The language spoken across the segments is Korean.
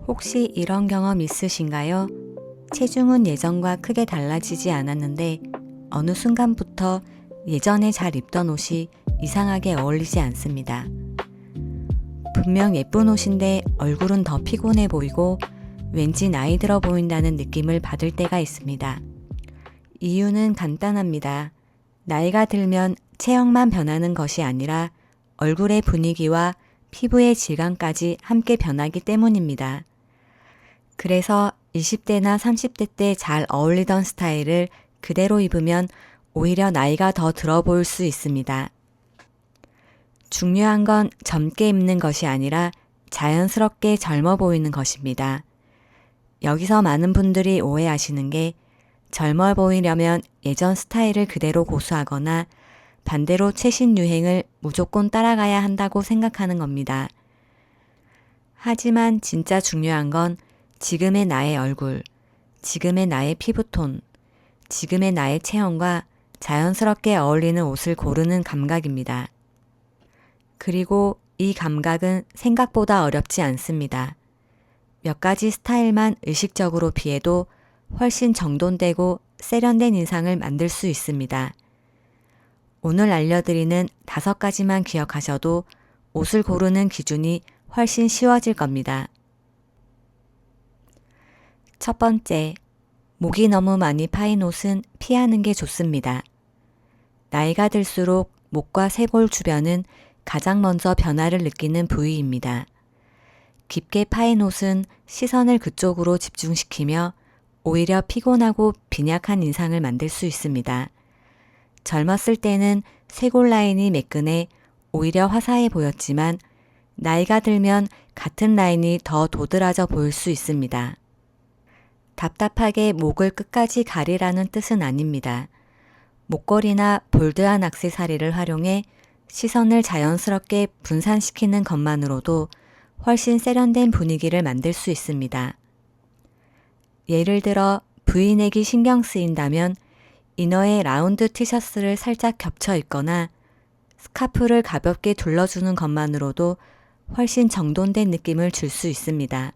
혹시 이런 경험 있으신가요? 체중은 예전과 크게 달라지지 않았는데 어느 순간부터 예전에 잘 입던 옷이 이상하게 어울리지 않습니다. 분명 예쁜 옷인데 얼굴은 더 피곤해 보이고 왠지 나이 들어 보인다는 느낌을 받을 때가 있습니다. 이유는 간단합니다. 나이가 들면 체형만 변하는 것이 아니라 얼굴의 분위기와 피부의 질감까지 함께 변하기 때문입니다. 그래서 20대나 30대 때 잘 어울리던 스타일을 그대로 입으면 오히려 나이가 더 들어 보일 수 있습니다. 중요한 건 젊게 입는 것이 아니라 자연스럽게 젊어 보이는 것입니다. 여기서 많은 분들이 오해하시는 게 젊어 보이려면 예전 스타일을 그대로 고수하거나 반대로 최신 유행을 무조건 따라가야 한다고 생각하는 겁니다. 하지만 진짜 중요한 건 지금의 나의 얼굴, 지금의 나의 피부톤, 지금의 나의 체형과 자연스럽게 어울리는 옷을 고르는 감각입니다. 그리고 이 감각은 생각보다 어렵지 않습니다. 몇 가지 스타일만 의식적으로 피해도 훨씬 정돈되고 세련된 인상을 만들 수 있습니다. 오늘 알려드리는 5가지만 기억하셔도 옷을 고르는 기준이 훨씬 쉬워질 겁니다. 첫 번째, 목이 너무 많이 파인 옷은 피하는 게 좋습니다. 나이가 들수록 목과 쇄골 주변은 가장 먼저 변화를 느끼는 부위입니다. 깊게 파인 옷은 시선을 그쪽으로 집중시키며 오히려 피곤하고 빈약한 인상을 만들 수 있습니다. 젊었을 때는 쇄골 라인이 매끈해 오히려 화사해 보였지만 나이가 들면 같은 라인이 더 도드라져 보일 수 있습니다. 답답하게 목을 끝까지 가리라는 뜻은 아닙니다. 목걸이나 볼드한 액세서리를 활용해 시선을 자연스럽게 분산시키는 것만으로도 훨씬 세련된 분위기를 만들 수 있습니다. 예를 들어 V넥이 신경 쓰인다면 이너에 라운드 티셔츠를 살짝 겹쳐 입거나 스카프를 가볍게 둘러주는 것만으로도 훨씬 정돈된 느낌을 줄 수 있습니다.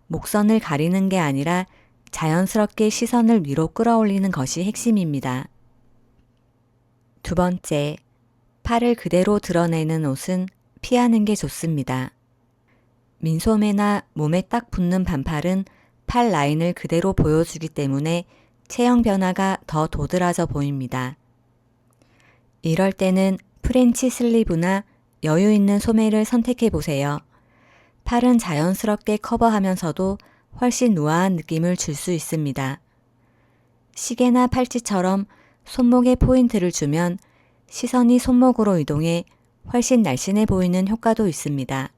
목선을 가리는 게 아니라 자연스럽게 시선을 위로 끌어올리는 것이 핵심입니다. 두 번째, 팔을 그대로 드러내는 옷은 피하는 게 좋습니다. 민소매나 몸에 딱 붙는 반팔은 팔 라인을 그대로 보여주기 때문에 체형 변화가 더 도드라져 보입니다. 이럴 때는 프렌치 슬리브나 여유 있는 소매를 선택해 보세요. 팔은 자연스럽게 커버하면서도 훨씬 우아한 느낌을 줄 수 있습니다. 시계나 팔찌처럼 손목에 포인트를 주면 시선이 손목으로 이동해 훨씬 날씬해 보이는 효과도 있습니다.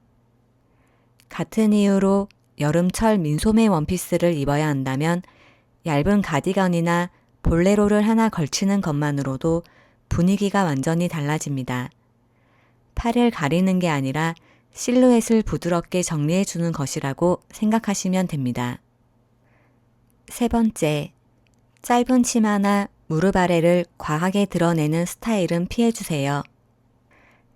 같은 이유로 여름철 민소매 원피스를 입어야 한다면 얇은 가디건이나 볼레로를 하나 걸치는 것만으로도 분위기가 완전히 달라집니다. 팔을 가리는 게 아니라 실루엣을 부드럽게 정리해 주는 것이라고 생각하시면 됩니다. 세 번째, 짧은 치마나 무릎 아래를 과하게 드러내는 스타일은 피해주세요.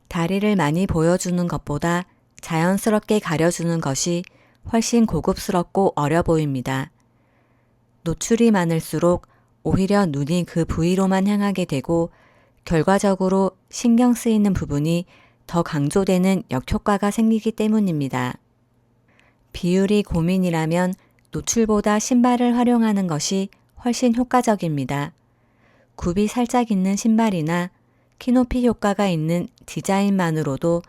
다리를 많이 보여주는 것보다 자연스럽게 가려주는 것이 훨씬 고급스럽고 어려 보입니다. 노출이 많을수록 오히려 눈이 그 부위로만 향하게 되고 결과적으로 신경 쓰이는 부분이 더 강조되는 역효과가 생기기 때문입니다. 비율이 고민이라면 노출보다 신발을 활용하는 것이 훨씬 효과적입니다. 굽이 살짝 있는 신발이나 키높이 효과가 있는 디자인만으로도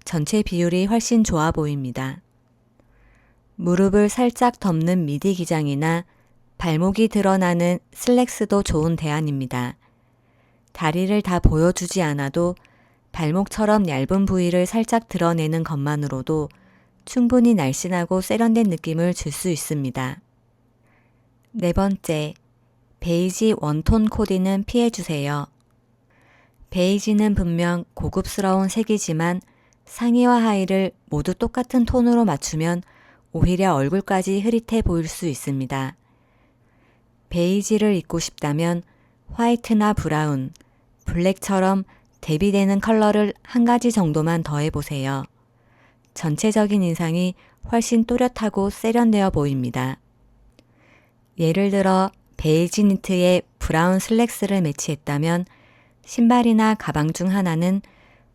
전체 비율이 훨씬 좋아 보입니다. 무릎을 살짝 덮는 미디 기장이나 발목이 드러나는 슬랙스도 좋은 대안입니다. 다리를 다 보여주지 않아도 발목처럼 얇은 부위를 살짝 드러내는 것만으로도 충분히 날씬하고 세련된 느낌을 줄 수 있습니다. 네 번째, 베이지 원톤 코디는 피해주세요. 베이지는 분명 고급스러운 색이지만 상의와 하의를 모두 똑같은 톤으로 맞추면 오히려 얼굴까지 흐릿해 보일 수 있습니다. 베이지를 입고 싶다면 화이트나 브라운, 블랙처럼 대비되는 컬러를 한 가지 정도만 더해보세요. 전체적인 인상이 훨씬 또렷하고 세련되어 보입니다. 예를 들어 베이지 니트에 브라운 슬랙스를 매치했다면 신발이나 가방 중 하나는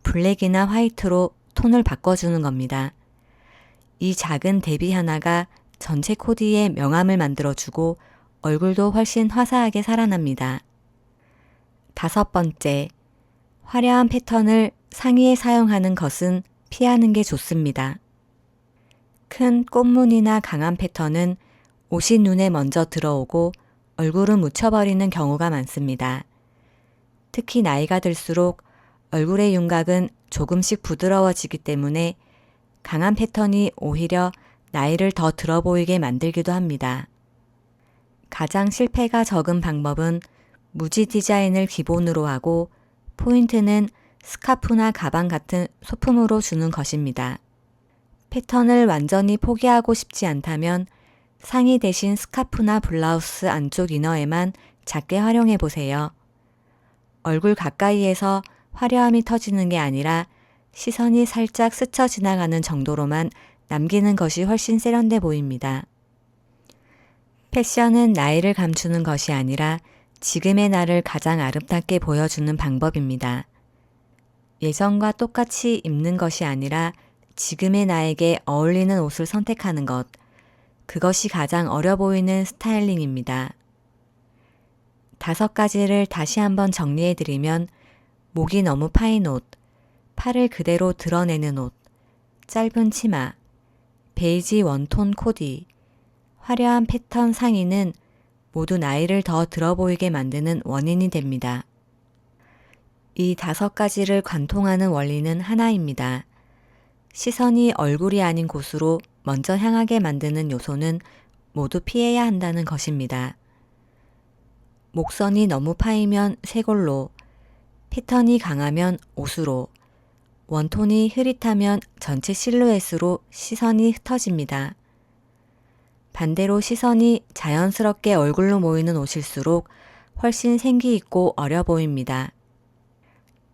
블랙이나 화이트로 톤을 바꿔주는 겁니다. 이 작은 대비 하나가 전체 코디의 명암을 만들어주고 얼굴도 훨씬 화사하게 살아납니다. 5번째, 화려한 패턴을 상의에 사용하는 것은 피하는 게 좋습니다. 큰 꽃무늬나 강한 패턴은 옷이 눈에 먼저 들어오고 얼굴은 묻혀버리는 경우가 많습니다. 특히 나이가 들수록 얼굴의 윤곽은 조금씩 부드러워지기 때문에 강한 패턴이 오히려 나이를 더 들어 보이게 만들기도 합니다. 가장 실패가 적은 방법은 무지 디자인을 기본으로 하고 포인트는 스카프나 가방 같은 소품으로 주는 것입니다. 패턴을 완전히 포기하고 싶지 않다면 상의 대신 스카프나 블라우스 안쪽 이너에만 작게 활용해 보세요. 얼굴 가까이에서 화려함이 터지는 게 아니라 시선이 살짝 스쳐 지나가는 정도로만 남기는 것이 훨씬 세련돼 보입니다. 패션은 나이를 감추는 것이 아니라 지금의 나를 가장 아름답게 보여주는 방법입니다. 예전과 똑같이 입는 것이 아니라 지금의 나에게 어울리는 옷을 선택하는 것, 그것이 가장 어려 보이는 스타일링입니다. 5가지를 다시 한번 정리해드리면 목이 너무 파인 옷, 팔을 그대로 드러내는 옷, 짧은 치마, 베이지 원톤 코디, 화려한 패턴 상의는 모두 나이를 더 들어 보이게 만드는 원인이 됩니다. 이 5가지를 관통하는 원리는 하나입니다. 시선이 얼굴이 아닌 곳으로 먼저 향하게 만드는 요소는 모두 피해야 한다는 것입니다. 목선이 너무 파이면 쇄골로, 패턴이 강하면 옷으로, 원톤이 흐릿하면 전체 실루엣으로 시선이 흩어집니다. 반대로 시선이 자연스럽게 얼굴로 모이는 옷일수록 훨씬 생기 있고 어려 보입니다.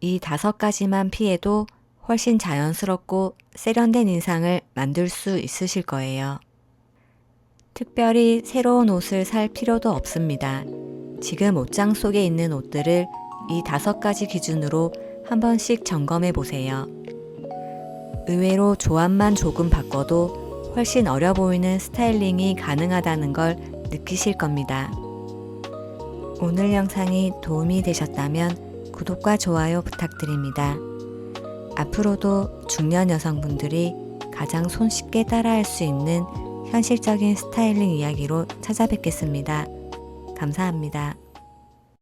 이 5가지만 피해도 훨씬 자연스럽고 세련된 인상을 만들 수 있으실 거예요. 특별히 새로운 옷을 살 필요도 없습니다. 지금 옷장 속에 있는 옷들을 이 5가지 기준으로 한 번씩 점검해 보세요. 의외로 조합만 조금 바꿔도 훨씬 어려 보이는 스타일링이 가능하다는 걸 느끼실 겁니다. 오늘 영상이 도움이 되셨다면 구독과 좋아요 부탁드립니다. 앞으로도 중년 여성분들이 가장 손쉽게 따라할 수 있는 현실적인 스타일링 이야기로 찾아뵙겠습니다. 감사합니다.